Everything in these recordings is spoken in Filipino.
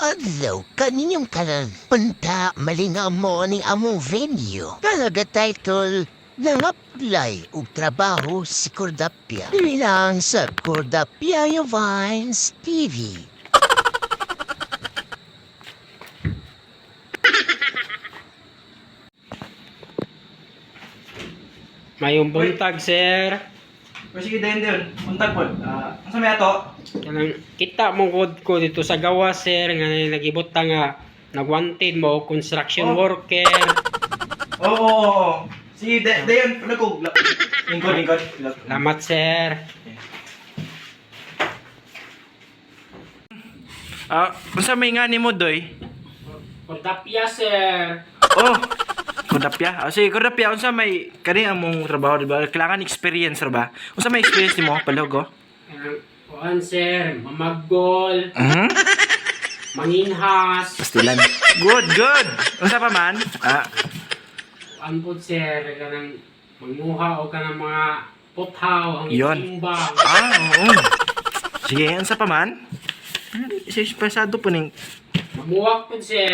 adlaw kaninyong kanan punta malingaw mo ni among venue. Kanaga title nang-apply og trabaho si Cordapia. Dili lang sa Cordapia Vines TV. Mayong buntag, sir. O sige, dayon. Untag po. Asa may ato? Kanang kita mo gud ko dito sa gawa, sir, nga nagibot ta nga nagwanted mo construction Oh. worker. Oo. Sige, dayon. Ano ko? Lingkod. Salamat, sir. Unsa may nga ni mo, Doy? Kordapia, sir. Oh, Kordapia. Sige, Kordapia, unsa may kani among trabaho, di ba? Kailangan experience ra ba? Unsa may experience nimo, palog, oh? Kuan, sir, mamaggol, Mhm. manginhas, Pastilan. Good. Unsa pa man? kuan po, sir, kanang manguha o kanang mga puthaw, ang Yun. timbang. Oo. Sige, unsa pa man? Sige, pasado po ning. Mamuwak po, sir.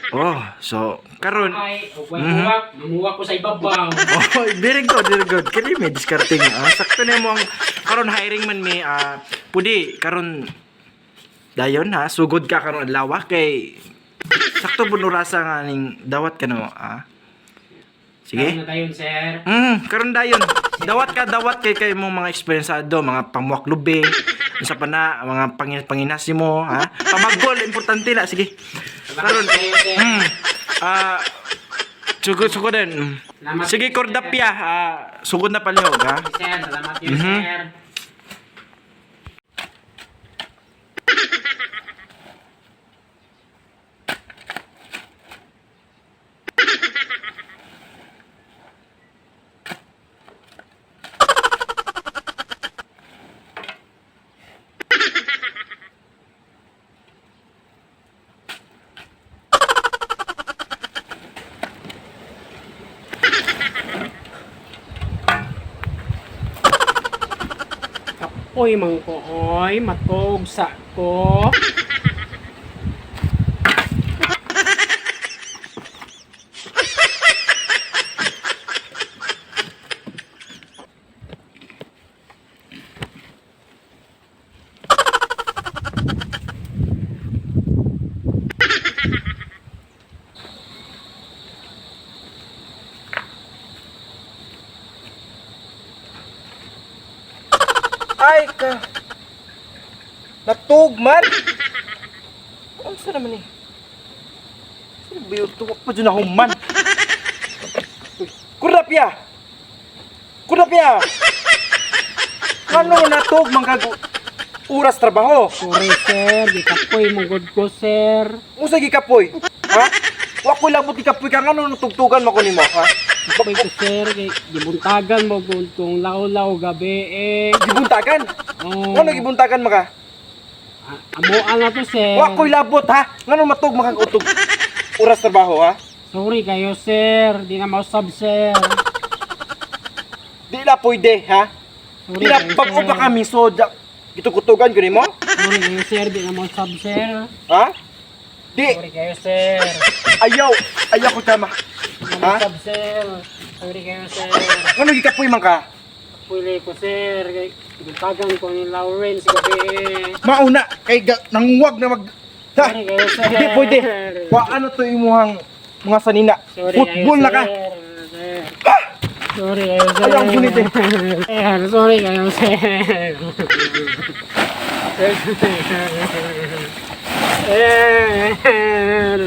Oh, so karon. Ay, o mamuwak ko sa ibabaw. Oh, very good. Kani may discarding. Sakto na mo ang karon hiring man mi pudi karon dayon ha, sugod ka karon adlaw kay sakto bunurasa nga ning dawat ka no. Sige. Ano na tayo, sir? Karon dayon. Dawat kay mong mga eksperyensado, mga pamuwak lubi, isa pa na mga panginas mo, ha? Pamaggol importante na, sige. Karon Tayo, sir. sugod din. Salamat, Sige, sir. Kordapia, sugod na palihog, ha? Sir, salamat yun, Mhm. sir. Kapoy man ko, oy, matog sa ko. Ay ka. Natugman. Unsa naman ni? Sino ba yung tuwak pa dyan na human? Kordapia! Ano natug mga oras trabaho? Sorry, sir, di kapoy mo good ko, sir. Musa gikapoy? Ha? Wa ko lang buti kapoy ka ngano tugtugan mo ko nimo, ha? Kapoy ko, sir, kay gibuntagan mo gud kong law-law gabi eh. Gibuntagan? Oh, Ano gibuntagan maka? amuan na to, sir. Wa ko'y labot, ha? Ngano matug makakutog oras trabaho, ha? Sorry kayo, sir. Di na mausab, sir. Di na pwede, ha? Sorry Di na kayo, pag-o sir. pa kami so gitukutugan ko nimo? Sorry kayo, sir. Di na mausab, sir. Ha? Di, Sorry kayo, sir. ayaw ko tama. Di na mausab, sir. Sorry kayo, sir. Ngano gikapoy man ka? Pwede ko, sir. Kay gibuntagan ko ni Lawrence gabi eh. Mauna kay nanguwag na mag Sorry kayo, sir. Di pwede. Wa ano to imuhang mga sanina. Sorry Football kayo, na ka. sir. Sorry kayo, sir. Ayaw ang gunit eh. Sir, sorry kayo, sir. Sir.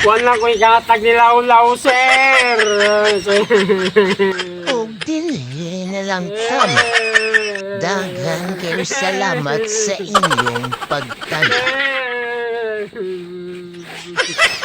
Wala ko ikatag ni Law-Law, sir. O dili na lang tama. Daghan kayo salamat sa inyong pagtanong. Sir.